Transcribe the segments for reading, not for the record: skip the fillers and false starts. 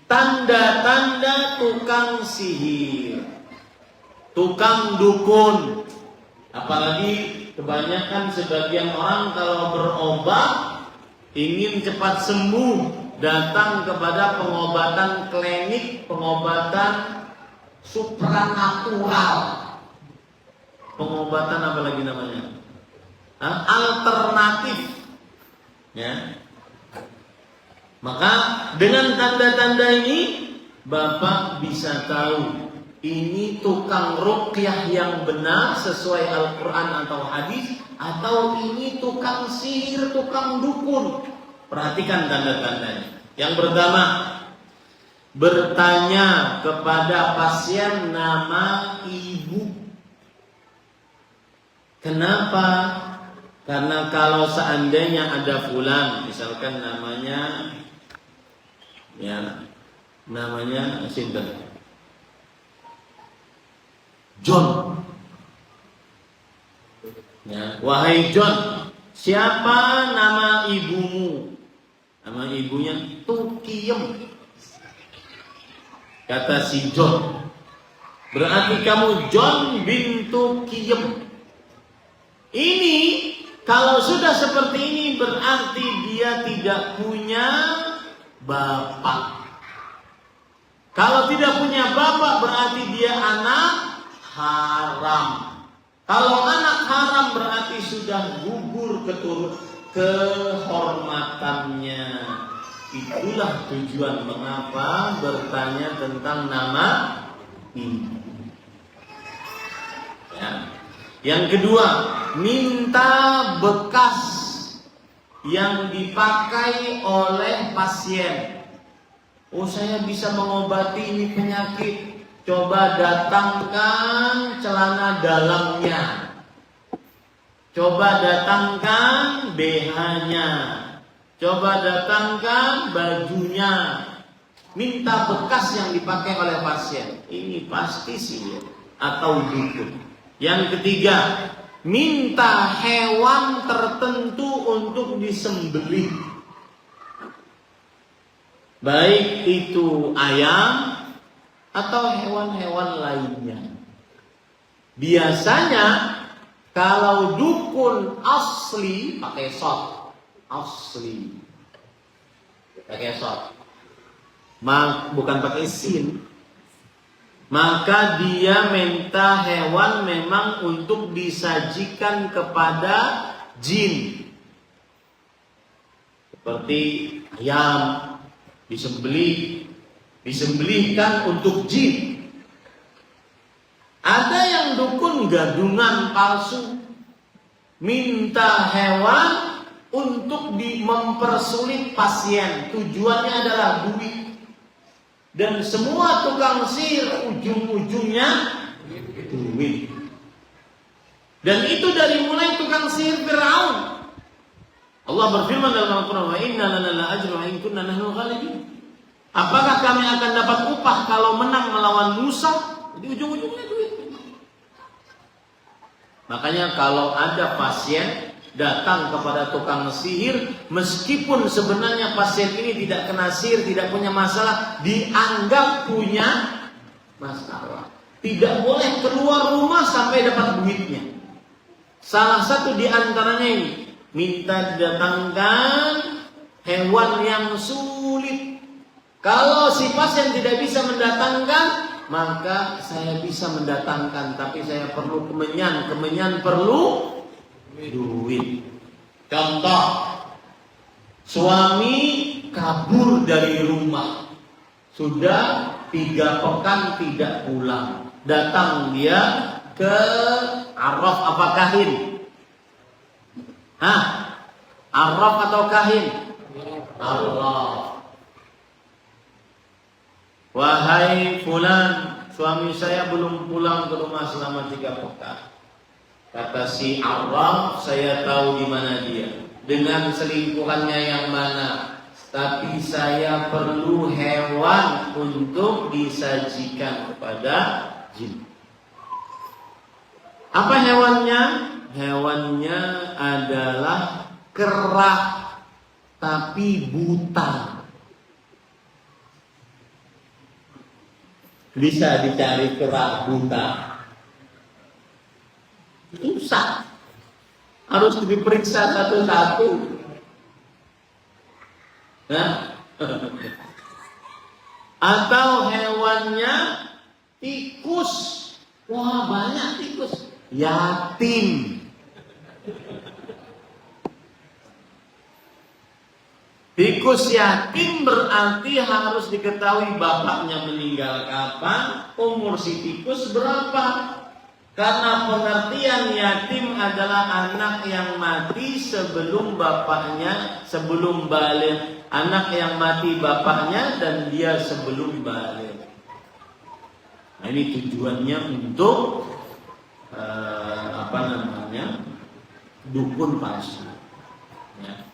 tanda-tanda tukang sihir, tukang dukun. Apalagi kebanyakan sebagian orang kalau berobat ingin cepat sembuh, datang kepada pengobatan klinik, pengobatan supranatural, pengobatan apa lagi namanya? Alternatif, ya. Maka dengan tanda-tanda ini Bapak bisa tahu ini tukang ruqyah yang benar sesuai Al-Quran atau hadis, atau ini tukang sihir, tukang dukun. Perhatikan tanda-tandanya. Yang pertama, bertanya kepada pasien nama ibu. Kenapa? Karena kalau seandainya ada fulan, misalkan namanya sinten? John. Ya, wahai John, siapa nama ibumu? Nama ibunya Tukiem. Kata si John, berarti kamu John bin Tukiem. Ini kalau sudah seperti ini berarti dia tidak punya bapak. Kalau tidak punya bapak berarti dia anak haram. Kalau anak haram berarti sudah gugur kehormatannya. Itulah tujuan mengapa bertanya tentang nama ibu. Ya. Yang kedua, minta bekas yang dipakai oleh pasien. Oh, saya bisa mengobati ini penyakit. Coba datangkan celana dalamnya. Coba datangkan BH-nya. Coba datangkan bajunya. Minta bekas yang dipakai oleh pasien. Ini pasti sihir atau dukun. Yang ketiga, minta hewan tertentu untuk disembelih. Baik itu ayam atau hewan-hewan lainnya. Biasanya kalau dukun asli pakai shot, asli pakai shot, bukan pakai sin. Maka dia minta hewan memang untuk disajikan kepada jin, seperti ayam disembelihkan untuk jin. Ada yang dukun gadungan palsu, minta hewan untuk mempersulit pasien. Tujuannya adalah duit. Dan semua tukang sihir ujung-ujungnya duit. Dan itu dari mulai tukang sihir Fir'aun. Allah berfirman dalam Al-Quran, wa inna lana la'ajra wa in kunna nahnu ghalibin. Apakah kami akan dapat upah kalau menang melawan Musa? Jadi ujung-ujungnya duit. Makanya kalau ada pasien datang kepada tukang sihir, meskipun sebenarnya pasien ini tidak kena sihir, tidak punya masalah, dianggap punya masalah. Tidak boleh keluar rumah sampai dapat duitnya. Salah satu di antaranya ini, minta didatangkan hewan yang sulit. Kalau si pasien tidak bisa mendatangkan, maka saya bisa mendatangkan, tapi saya perlu kemenyan perlu duit. Contoh, suami kabur dari rumah, sudah 3 pekan tidak pulang. Datang dia ke Arraf apa Kahin? Arraf atau Kahin? Arraf. Wahai fulan, suami saya belum pulang ke rumah selama 3 pekan. Kata si Arraf, saya tahu di mana dia, dengan selingkuhannya yang mana. Tapi saya perlu hewan untuk disajikan kepada jin. Apa hewannya? Hewannya adalah kera tapi buta. bisa dicari kerak buta. Susah. Harus diperiksa satu-satu. Nah. Atau hewannya tikus. Wah, banyak tikus. Yatim. Tikus yatim berarti harus diketahui bapaknya meninggal kapan, umur si tikus berapa. Karena pengertian yatim adalah anak yang mati sebelum bapaknya, sebelum balik. Anak yang mati bapaknya dan dia sebelum balik. Nah, ini tujuannya untuk dukun palsu. Ya.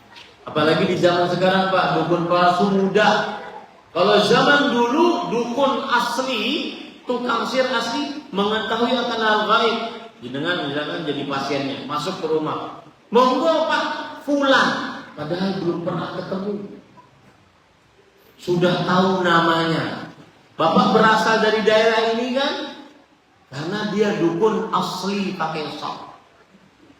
Apalagi di zaman sekarang Pak, dukun palsu mudah. Kalau zaman dulu dukun asli, tukang sihir asli mengetahui akan hal gaib. Dengan misalkan jadi pasiennya, masuk ke rumah, monggo Pak, fulan, padahal belum pernah ketemu, sudah tahu namanya. Bapak berasal dari daerah ini kan? Karena dia dukun asli pakai sok.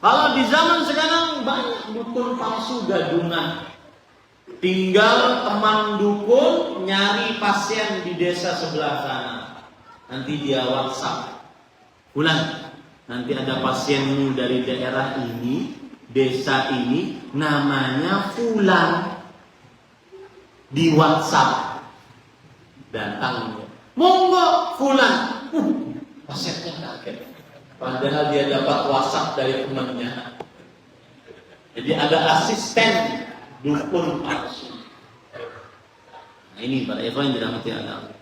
Kalau di zaman sekarang banyak dukun palsu gadungan. Tinggal teman dukun nyari pasien di desa sebelah sana. Nanti dia WhatsApp. Fulan, nanti ada pasienmu dari daerah ini, desa ini, namanya Fulan. Di WhatsApp. Datang. Monggo Fulan. Pasiennya kaget. Padahal dia dapat WhatsApp dari temannya. Jadi ada asisten dukun palsu. Nah, ini para ikhwan yang dirahmati Allah.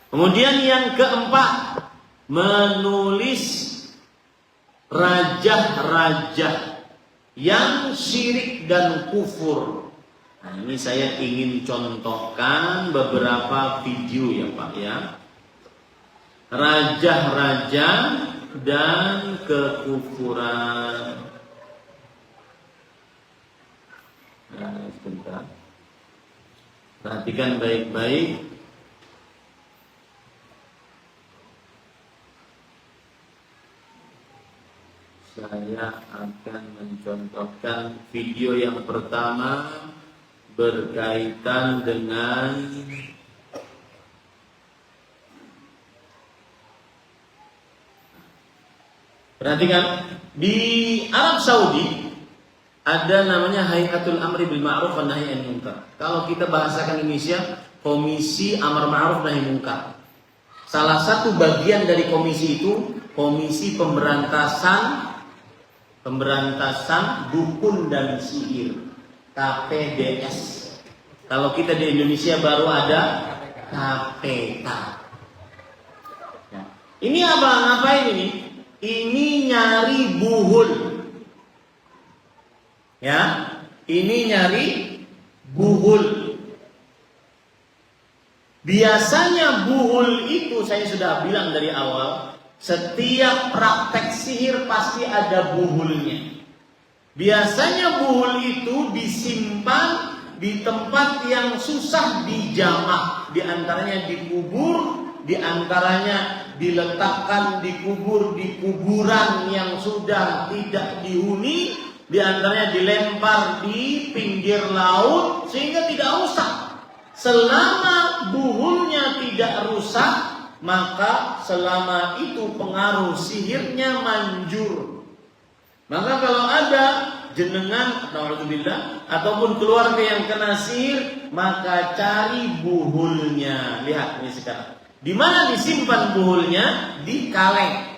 Kemudian yang keempat, menulis rajah-rajah yang syirik dan kufur. Nah, ini saya ingin contohkan beberapa video ya Pak ya. Rajah-rajah dan kekufuran. Nah, sebentar. Perhatikan baik-baik. Saya akan mencontohkan video yang pertama berkaitan dengan perhatikan, di Arab Saudi ada namanya Hayatul Amri bil Ma'ruf wa Nahi anil Munkar. Kalau kita bahasakan Indonesia, Komisi Amar Ma'ruf Nahi Munkar. Salah satu bagian dari komisi itu Komisi Pemberantasan Dukun dan Sihir, KPDS. Kalau kita di Indonesia baru ada KPK. Ini apa? Ngapain ini? Ini nyari buhul. Ya, ini nyari buhul. Biasanya buhul itu saya sudah bilang dari awal, setiap praktek sihir pasti ada buhulnya. Biasanya buhul itu disimpan di tempat yang susah dijamah, di antaranya dikubur, di antaranya diletakkan dikubur di kuburan yang sudah tidak dihuni, di antaranya dilempar di pinggir laut sehingga tidak rusak. Selama buhulnya tidak rusak, maka selama itu pengaruh sihirnya manjur. Maka kalau ada jenengan naudzubillah ataupun keluarga yang kena sihir, maka cari buhulnya. Lihat ini sekarang. Di mana disimpan buhulnya? Di kaleng.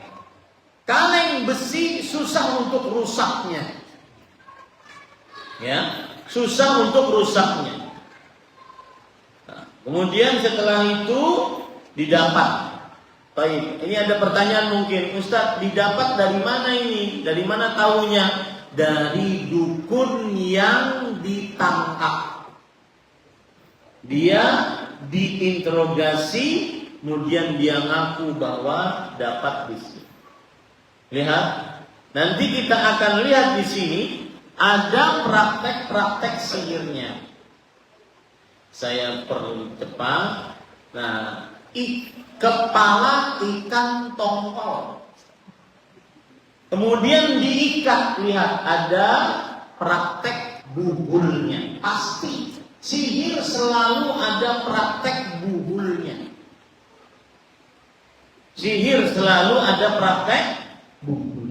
Kaleng besi susah untuk rusaknya. Ya, susah untuk rusaknya. Nah, kemudian setelah itu didapat. Baik, ini ada pertanyaan mungkin, Ustaz, didapat dari mana ini? Dari mana tahunya? Dari dukun yang ditangkap. Dia diinterogasi, kemudian dia ngaku bahwa dapat di sini. Lihat, nanti kita akan lihat di sini ada praktek-praktek sihirnya. Saya perlu cepat. Nah, kepala ikan tongkol. Kemudian diikat, lihat ada praktek buhulnya. Pasti sihir selalu ada praktek buhulnya. Sihir selalu ada praktek buhul.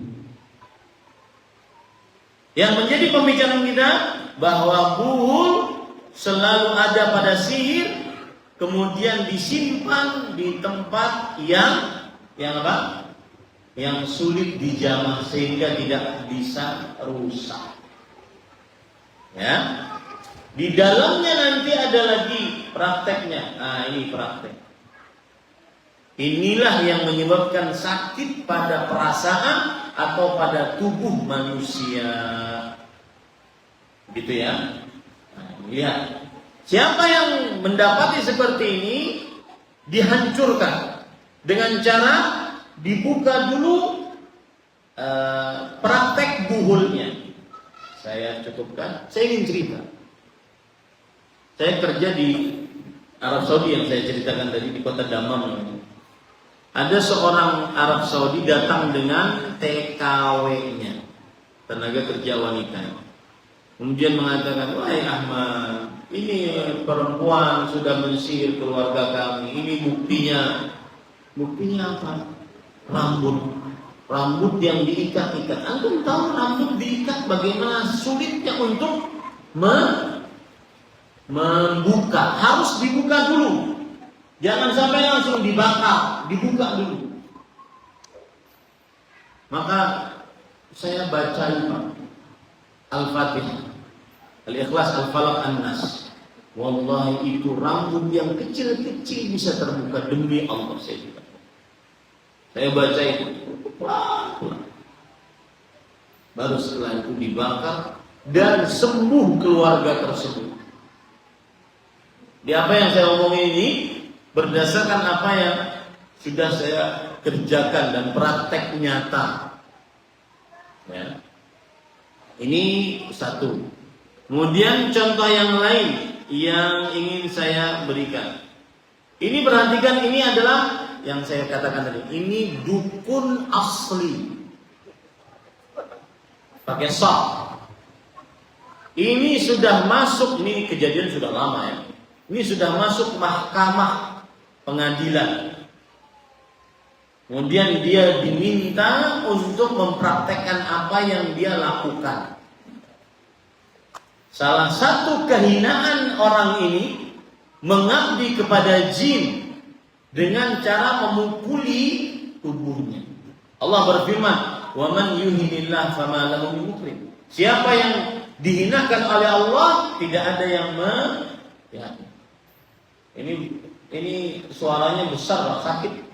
Yang menjadi pembicaraan kita bahwa buhul selalu ada pada sihir, kemudian disimpan di tempat yang apa? Yang sulit dijamah sehingga tidak bisa rusak. Ya. Di dalamnya nanti ada lagi prakteknya. Nah, ini praktek. Inilah yang menyebabkan sakit pada perasaan atau pada tubuh manusia. Gitu ya. Nah, lihat. Siapa yang mendapati seperti ini dihancurkan dengan cara dibuka dulu praktek buhulnya. Saya cukupkan. Saya ingin cerita. Saya kerja di Arab Saudi yang saya ceritakan tadi di kota Dammam. Ada seorang Arab Saudi datang dengan TKW-nya, tenaga kerja wanita. Kemudian mengatakan, wahai Ahmad, ini perempuan sudah mensihir keluarga kami. Ini buktinya. Buktinya apa? Rambut yang diikat-ikat. Antum tahu rambut diikat bagaimana sulitnya untuk membuka. Harus dibuka dulu. Jangan sampai langsung dibakar, dibuka dulu. Maka saya baca Al-Fatihah, Al-Ikhlas, Al-Falaq, An-Nas. Wallahi itu rambut yang kecil-kecil bisa terbuka demi Allah saya bilang. Saya baca itu. Baru setelah itu dibakar dan sembuh keluarga tersebut. Di apa yang saya omongin ini berdasarkan apa yang sudah saya kerjakan dan praktek nyata. Ya. Ini satu. Kemudian contoh yang lain yang ingin saya berikan. Ini perhatikan, ini adalah yang saya katakan tadi. Ini dukun asli. Pakai sok. Ini sudah masuk, ini kejadian sudah lama ya. Ini sudah masuk mahkamah pengadilan. Kemudian dia diminta untuk mempraktekkan apa yang dia lakukan. Salah satu kehinaan orang ini mengabdi kepada jin dengan cara memukuli tubuhnya. Allah berfirman, "Wa man yuhinillah fama lahu min mukrim." Siapa yang dihinakan oleh Allah, tidak ada yang ya. Ini suaranya besar, sakit.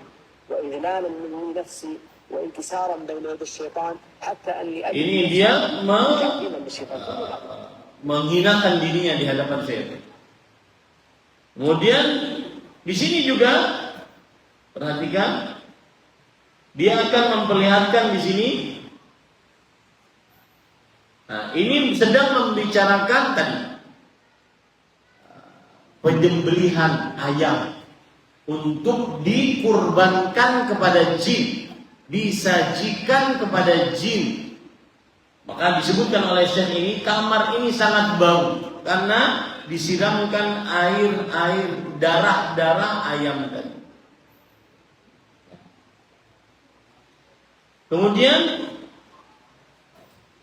Ini dia menghinakan dirinya di hadapan saya. Kemudian di sini juga perhatikan, dia akan memperlihatkan di sini. Nah, ini sedang membicarakan tadi penyembelihan ayam untuk dikurbankan kepada jin, disajikan kepada jin. Maka disebutkan oleh Syekh ini, kamar ini sangat bau karena disiramkan air darah ayam tadi. Kemudian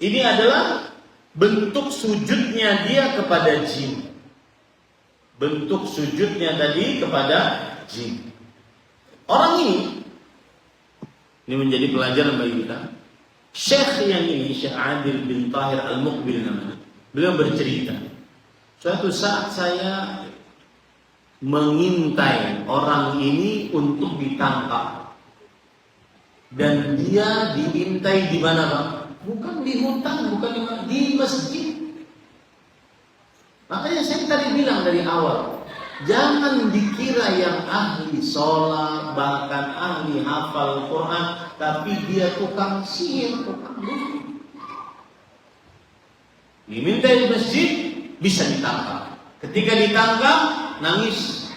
ini adalah bentuk sujudnya dia kepada jin. Bentuk sujudnya tadi kepada jin. Orang ini menjadi pelajaran bagi kita. Syekh yang ini, Syekh Adil bin Tahir Al-Muqbil namanya. Beliau bercerita, suatu saat saya mengintai orang ini untuk ditangkap. Dan dia diintai di mana, Pak? Bukan di hutan, bukan di masjid. Makanya saya tadi bilang dari awal, jangan dikira yang ahli sholat, bahkan ahli hafal Quran, tapi dia tukang sihir, tukang dukun. Diminta di masjid, bisa ditangkap. Ketika ditangkap, nangis.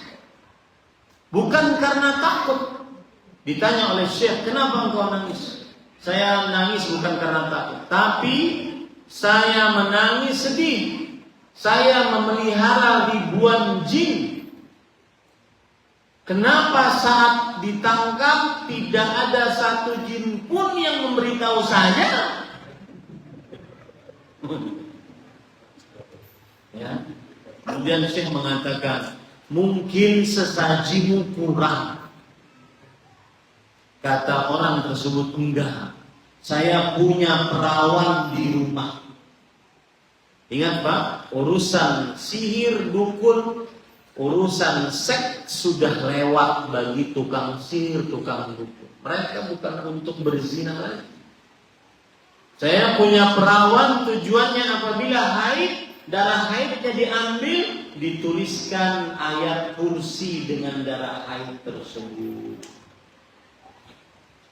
Bukan karena takut. Ditanya oleh Syekh, kenapa engkau nangis? Saya nangis bukan karena takut, tapi saya menangis sedih. Saya memelihara ribuan jin. Kenapa saat ditangkap tidak ada satu jin pun yang memberitahu saya? Ya. Kemudian Syekh mengatakan, mungkin sesajimu kurang. Kata orang tersebut, enggak, saya punya perawan di rumah. Ingat Pak, urusan sihir dukun, urusan seks sudah lewat bagi tukang sihir, tukang dukun. Mereka bukan untuk berzina lagi. Saya punya perawan, tujuannya apabila haid, darah haidnya diambil, dituliskan ayat kursi dengan darah haid tersebut.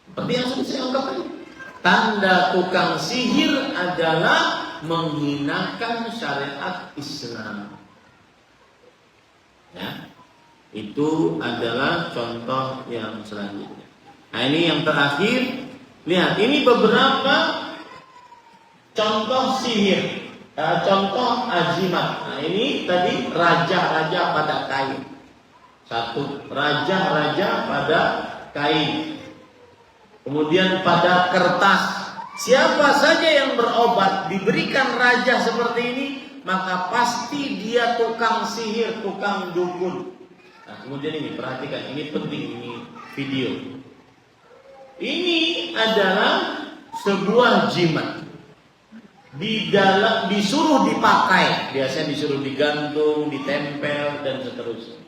Seperti yang sudah saya ungkap tadi. Tanda tukang sihir adalah menghinakan syariat Islam. Ya, itu adalah contoh yang selanjutnya. Nah, ini yang terakhir. Lihat, ini beberapa contoh sihir, contoh ajimat. Nah, ini tadi raja-raja pada kain. Satu, raja-raja pada kain. Kemudian pada kertas. Siapa saja yang berobat diberikan raja seperti ini, maka pasti dia tukang sihir, tukang dukun. Nah, kemudian ini perhatikan, ini penting, ini video. Ini adalah sebuah jimat. Di dalam disuruh dipakai, biasanya disuruh digantung, ditempel dan seterusnya.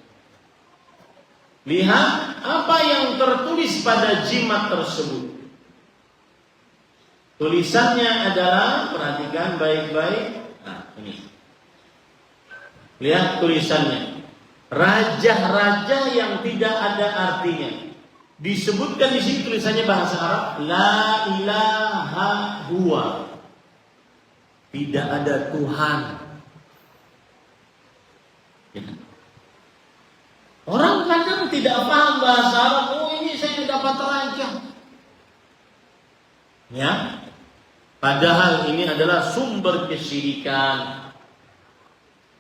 Lihat apa yang tertulis pada jimat tersebut. Tulisannya adalah, perhatikan baik-baik. Nah, ini. Lihat tulisannya. Raja-raja yang tidak ada artinya. Disebutkan di sini tulisannya bahasa Arab, la ilaha huwa. Tidak ada Tuhan. Ya. Orang kadang tidak paham bahasa Arab. Oh, ini saya dapat raja. Ya, padahal ini adalah sumber kesyirikan.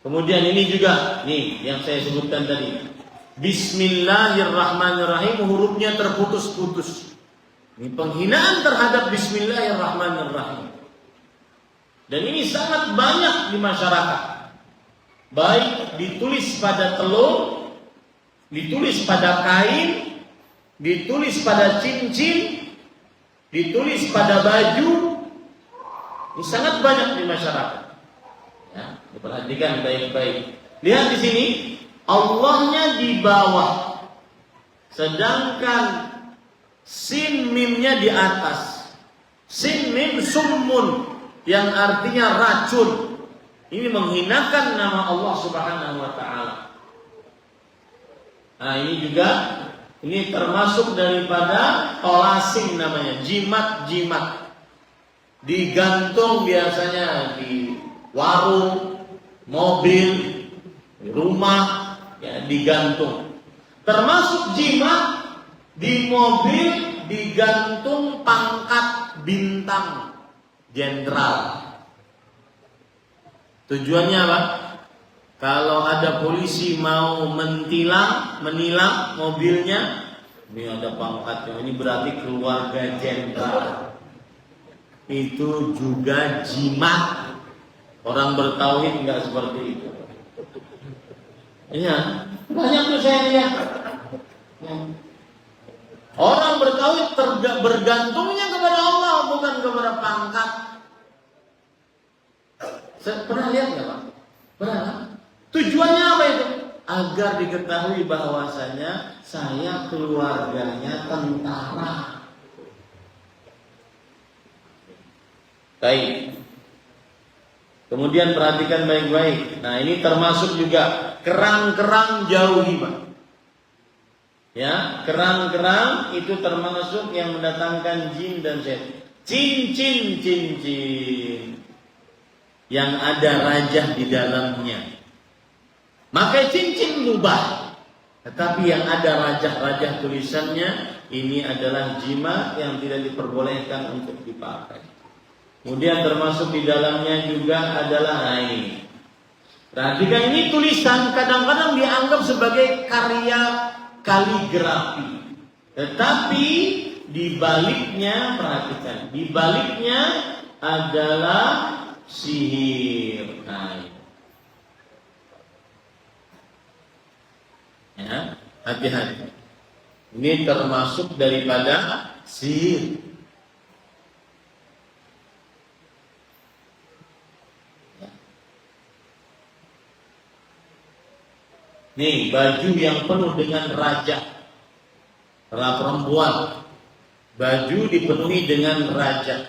Kemudian ini juga, nih yang saya sebutkan tadi. Bismillahirrahmanirrahim, hurufnya terputus-putus. Ini penghinaan terhadap Bismillahirrahmanirrahim. Dan ini sangat banyak di masyarakat. Baik ditulis pada telur, ditulis pada kain, ditulis pada cincin, ditulis pada baju. Ini sangat banyak di masyarakat. Ya, diperhatikan baik-baik. Lihat di sini, Allahnya di bawah, sedangkan sin mimnya di atas. Sin mim summun, yang artinya racun. Ini menghinakan nama Allah Subhanahu wa ta'ala. Nah, ini juga, ini termasuk daripada tolasing namanya, jimat-jimat. Digantung biasanya di warung, mobil, di rumah, ya, digantung. Termasuk jimat di mobil digantung pangkat bintang jenderal. Tujuannya apa? Kalau ada polisi mau menilang mobilnya, ini ada pangkatnya, ini berarti keluarga jenderal. Itu juga jimat. Orang bertauhid enggak seperti itu. Iya, banyak tuh saya lihat. Orang bertauhid bergantungnya kepada Allah, bukan kepada pangkat. Pernah lihat nggak Pak? Pernah. Tujuannya apa itu? Agar diketahui bahwasanya saya keluarganya tentara. Baik. Kemudian perhatikan baik-baik. Nah, ini termasuk juga kerang-kerang jauhi, Pak. Ya, kerang-kerang itu termasuk yang mendatangkan jin dan setan. Cincin yang ada raja di dalamnya. Maka cincin mubah. Tetapi yang ada rajah-rajah tulisannya, ini adalah jima yang tidak diperbolehkan untuk dipakai. Kemudian termasuk di dalamnya juga adalah ini. Perhatikan, ini tulisan kadang-kadang dianggap sebagai karya kaligrafi. Tetapi di baliknya, perhatikan, di baliknya adalah sihir. Nah, ya, hati-hati. Ini termasuk daripada sihir. Nih, baju yang penuh dengan raja. Para perempuan, baju dipenuhi dengan raja.